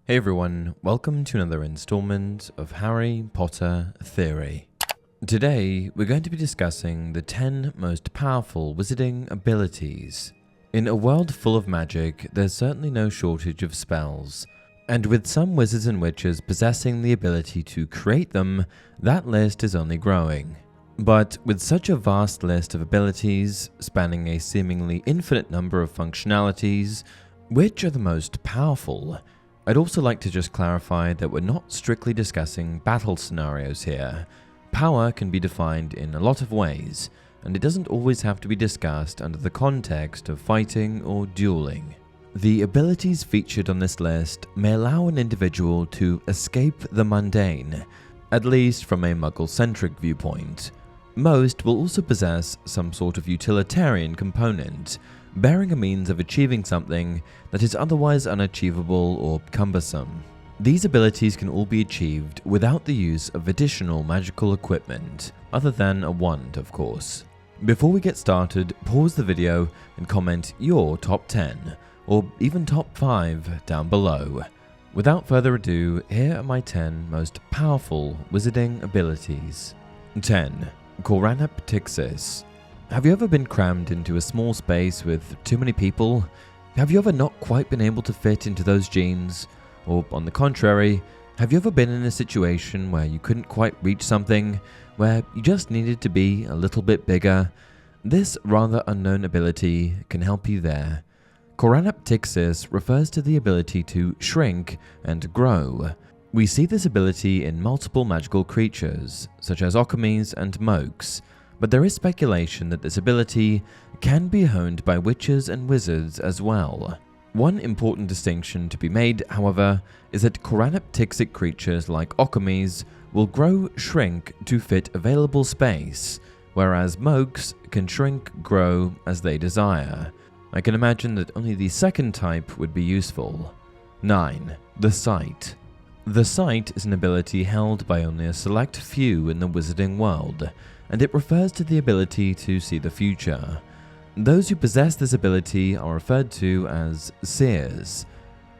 Hey everyone, welcome to another installment of Harry Potter Theory. Today, we're going to be discussing the 10 most powerful wizarding abilities. In a world full of magic, there's certainly no shortage of spells, and with some wizards and witches possessing the ability to create them, that list is only growing. But with such a vast list of abilities, spanning a seemingly infinite number of functionalities, which are the most powerful? I'd also like to just clarify that we're not strictly discussing battle scenarios here. Power can be defined in a lot of ways, and it doesn't always have to be discussed under the context of fighting or dueling. The abilities featured on this list may allow an individual to escape the mundane, at least from a muggle-centric viewpoint. Most will also possess some sort of utilitarian component, bearing a means of achieving something that is otherwise unachievable or cumbersome. These abilities can all be achieved without the use of additional magical equipment, other than a wand, of course. Before we get started, pause the video and comment your top 10, or even top 5 down below. Without further ado, here are my 10 most powerful wizarding abilities. 10. Choranaptyxis. Have you ever been crammed into a small space with too many people? Have you ever not quite been able to fit into those jeans? Or on the contrary, have you ever been in a situation where you couldn't quite reach something, where you just needed to be a little bit bigger? This rather unknown ability can help you there. Choranaptyxis refers to the ability to shrink and grow. We see this ability in multiple magical creatures, such as alchemies and mokes, but there is speculation that this ability can be honed by witches and wizards as well. One important distinction to be made, however, is that choranaptyxic creatures like alchemies will shrink to fit available space, whereas mokes can grow as they desire. I can imagine that only the second type would be useful. 9. The Sight. The Sight is an ability held by only a select few in the wizarding world, and it refers to the ability to see the future. Those who possess this ability are referred to as seers.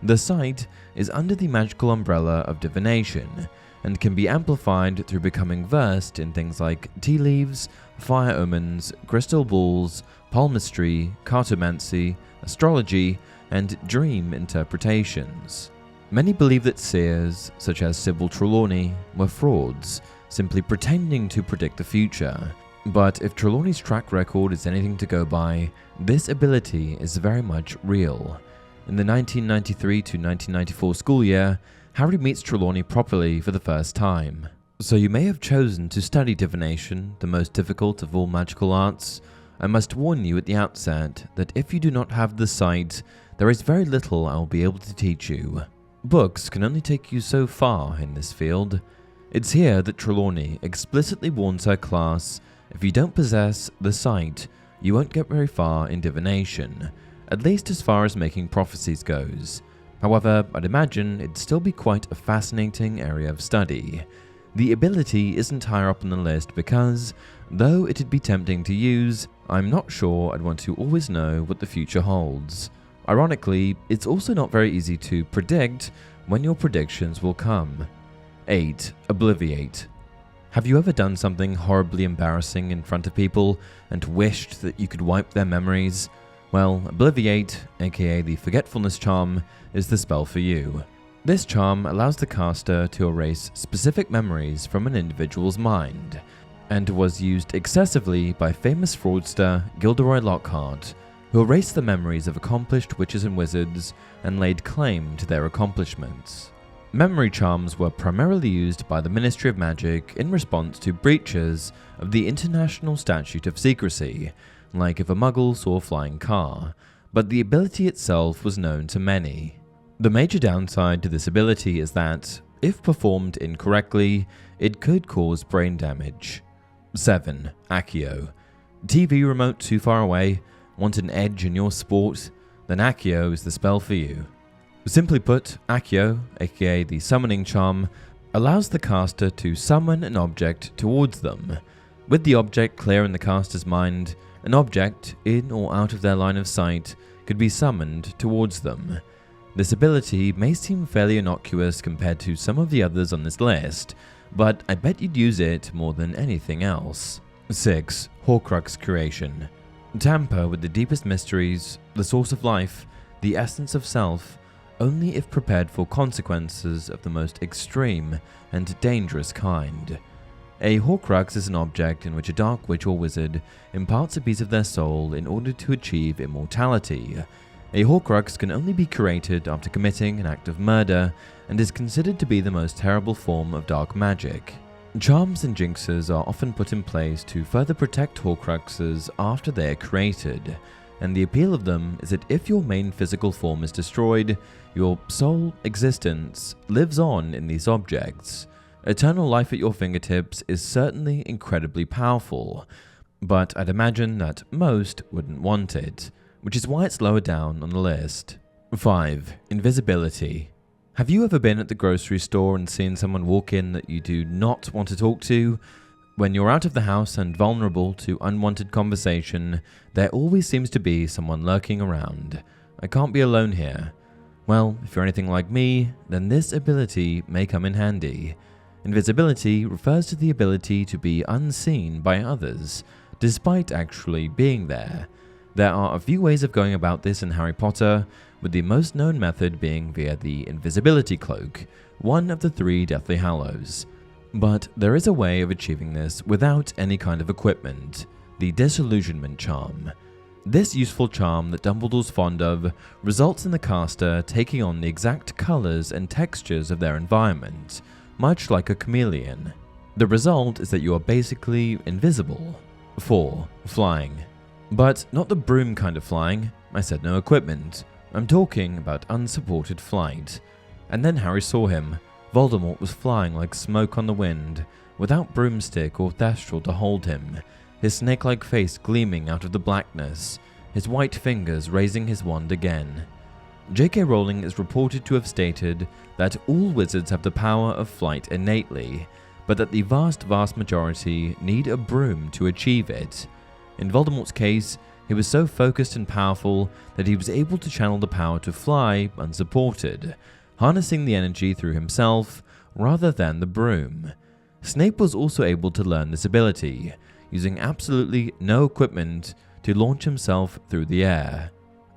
The Sight is under the magical umbrella of divination, and can be amplified through becoming versed in things like tea leaves, fire omens, crystal balls, palmistry, cartomancy, astrology, and dream interpretations. Many believe that seers, such as Sybil Trelawney, were frauds, simply pretending to predict the future. But if Trelawney's track record is anything to go by, this ability is very much real. In the 1993 to 1994 school year, Harry meets Trelawney properly for the first time. So you may have chosen to study divination, the most difficult of all magical arts. I must warn you at the outset that if you do not have the sight, there is very little I will be able to teach you. Books can only take you so far in this field. It's here that Trelawney explicitly warns her class, if you don't possess the sight, you won't get very far in divination, at least as far as making prophecies goes. However, I'd imagine it'd still be quite a fascinating area of study. The ability isn't higher up on the list because, though it'd be tempting to use, I'm not sure I'd want to always know what the future holds. Ironically, it's also not very easy to predict when your predictions will come. 8. Obliviate. Have you ever done something horribly embarrassing in front of people and wished that you could wipe their memories? Well, Obliviate, aka the Forgetfulness Charm, is the spell for you. This charm allows the caster to erase specific memories from an individual's mind, and was used excessively by famous fraudster Gilderoy Lockhart, who erased the memories of accomplished witches and wizards and laid claim to their accomplishments. Memory charms were primarily used by the Ministry of Magic in response to breaches of the International Statute of Secrecy, like if a muggle saw a flying car, but the ability itself was known to many. The major downside to this ability is that, if performed incorrectly, it could cause brain damage. 7. Accio. TV remote too far away? Want an edge in your sport? Then Accio is the spell for you. Simply put, Accio, aka the summoning charm, allows the caster to summon an object towards them. With the object clear in the caster's mind, an object, in or out of their line of sight, could be summoned towards them. This ability may seem fairly innocuous compared to some of the others on this list, but I bet you'd use it more than anything else. 6. Horcrux creation. Tamper with the deepest mysteries, the source of life, the essence of self, only if prepared for consequences of the most extreme and dangerous kind. A Horcrux is an object in which a dark witch or wizard imparts a piece of their soul in order to achieve immortality. A Horcrux can only be created after committing an act of murder and is considered to be the most terrible form of dark magic. Charms and jinxes are often put in place to further protect Horcruxes after they are created, and the appeal of them is that if your main physical form is destroyed, your soul existence lives on in these objects. Eternal life at your fingertips is certainly incredibly powerful, but I'd imagine that most wouldn't want it, which is why it's lower down on the list. 5. Invisibility. Have you ever been at the grocery store and seen someone walk in that you do not want to talk to? When you're out of the house and vulnerable to unwanted conversation, there always seems to be someone lurking around. I can't be alone here. Well, if you're anything like me, then this ability may come in handy. Invisibility refers to the ability to be unseen by others, despite actually being there. There are a few ways of going about this in Harry Potter, with the most known method being via the Invisibility Cloak, one of the 3 Deathly Hallows. But there is a way of achieving this without any kind of equipment, the Disillusionment Charm. This useful charm that Dumbledore's fond of results in the caster taking on the exact colors and textures of their environment, much like a chameleon. The result is that you are basically invisible. 4. Flying. But not the broom kind of flying. I said no equipment. I'm talking about unsupported flight. And then Harry saw him. Voldemort was flying like smoke on the wind, without broomstick or thestral to hold him, his snake-like face gleaming out of the blackness, his white fingers raising his wand again. J.K. Rowling is reported to have stated that all wizards have the power of flight innately, but that the vast majority need a broom to achieve it. In Voldemort's case, he was so focused and powerful that he was able to channel the power to fly unsupported, harnessing the energy through himself rather than the broom. Snape was also able to learn this ability, using absolutely no equipment to launch himself through the air.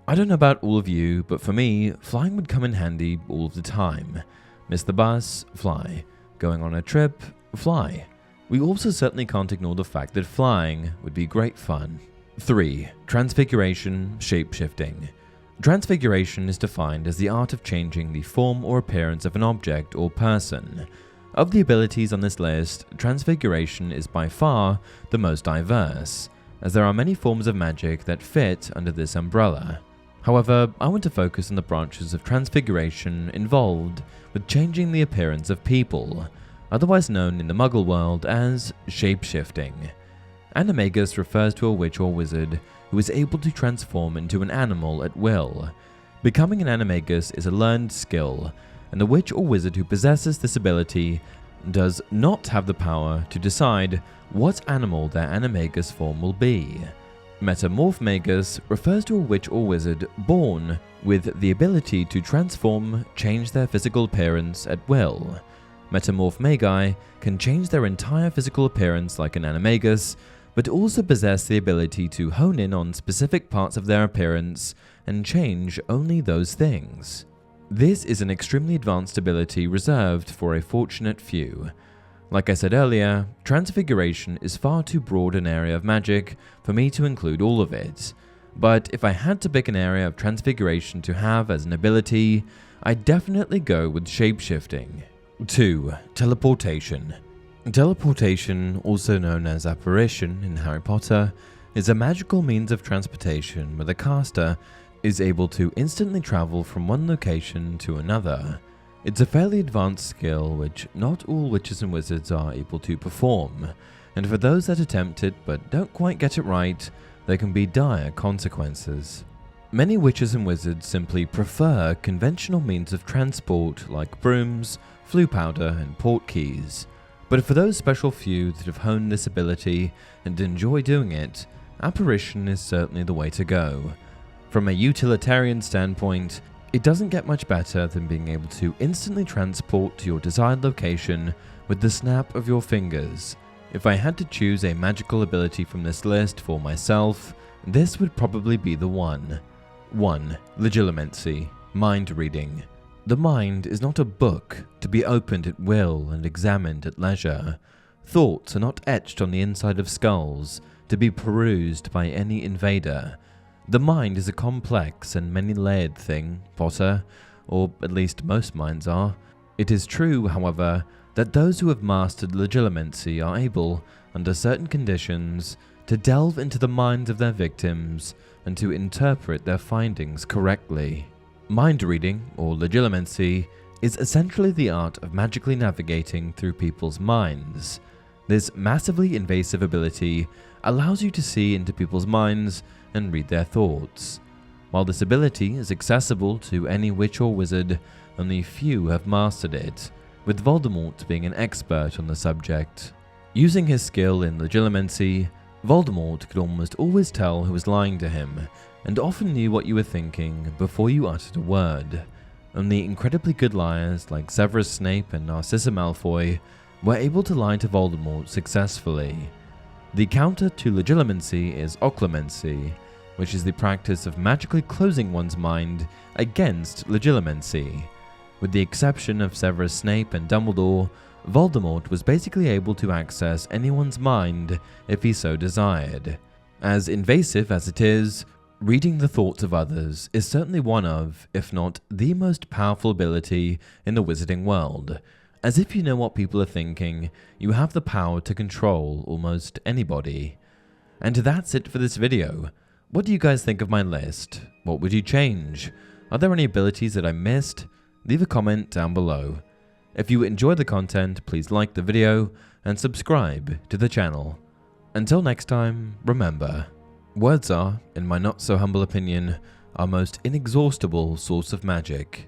I don't know about all of you, but for me, flying would come in handy all of the time. Miss the bus? Fly. Going on a trip? Fly. We also certainly can't ignore the fact that flying would be great fun. 3. Transfiguration, Shapeshifting. Transfiguration is defined as the art of changing the form or appearance of an object or person. Of the abilities on this list, Transfiguration is by far the most diverse, as there are many forms of magic that fit under this umbrella. However, I want to focus on the branches of Transfiguration involved with changing the appearance of people, otherwise known in the Muggle world as Shapeshifting. Animagus refers to a witch or wizard who is able to transform into an animal at will. Becoming an Animagus is a learned skill, and the witch or wizard who possesses this ability does not have the power to decide what animal their Animagus form will be. Metamorph Magus refers to a witch or wizard born with the ability to transform, change their physical appearance at will. Metamorph Magi can change their entire physical appearance like an Animagus, but also possess the ability to hone in on specific parts of their appearance and change only those things. This is an extremely advanced ability reserved for a fortunate few. Like I said earlier, Transfiguration is far too broad an area of magic for me to include all of it, but if I had to pick an area of Transfiguration to have as an ability, I'd definitely go with Shapeshifting. 2. Teleportation. Teleportation, also known as apparition in Harry Potter, is a magical means of transportation where the caster is able to instantly travel from one location to another. It's a fairly advanced skill which not all witches and wizards are able to perform, and for those that attempt it but don't quite get it right, there can be dire consequences. Many witches and wizards simply prefer conventional means of transport like brooms, flue powder, and portkeys. But for those special few that have honed this ability and enjoy doing it, apparition is certainly the way to go. From a utilitarian standpoint, It doesn't get much better than being able to instantly transport to your desired location with the snap of your fingers. If I had to choose a magical ability from this list for myself, this would probably be the one. 1. Legilimency, mind reading. The mind is not a book to be opened at will and examined at leisure. Thoughts are not etched on the inside of skulls to be perused by any invader. The mind is a complex and many-layered thing, Potter, or at least most minds are. It is true, however, that those who have mastered Legilimency are able, under certain conditions, to delve into the minds of their victims and to interpret their findings correctly. Mind reading, or Legilimency, is essentially the art of magically navigating through people's minds. This massively invasive ability allows you to see into people's minds and read their thoughts. While this ability is accessible to any witch or wizard, only few have mastered it, with Voldemort being an expert on the subject. Using his skill in Legilimency, Voldemort could almost always tell who was lying to him, and often knew what you were thinking before you uttered a word. Only incredibly good liars like Severus Snape and Narcissa Malfoy were able to lie to Voldemort successfully. The counter to Legilimency is Occlumency, which is the practice of magically closing one's mind against Legilimency. With the exception of Severus Snape and Dumbledore, Voldemort was basically able to access anyone's mind if he so desired. As invasive as it is, reading the thoughts of others is certainly one of, if not the most powerful ability in the wizarding world, as if you know what people are thinking, you have the power to control almost anybody. And that's it for this video. What do you guys think of my list? What would you change? Are there any abilities that I missed? Leave a comment down below. If you enjoy the content, please like the video and subscribe to the channel. Until next time, remember, words are, in my not so humble opinion, our most inexhaustible source of magic.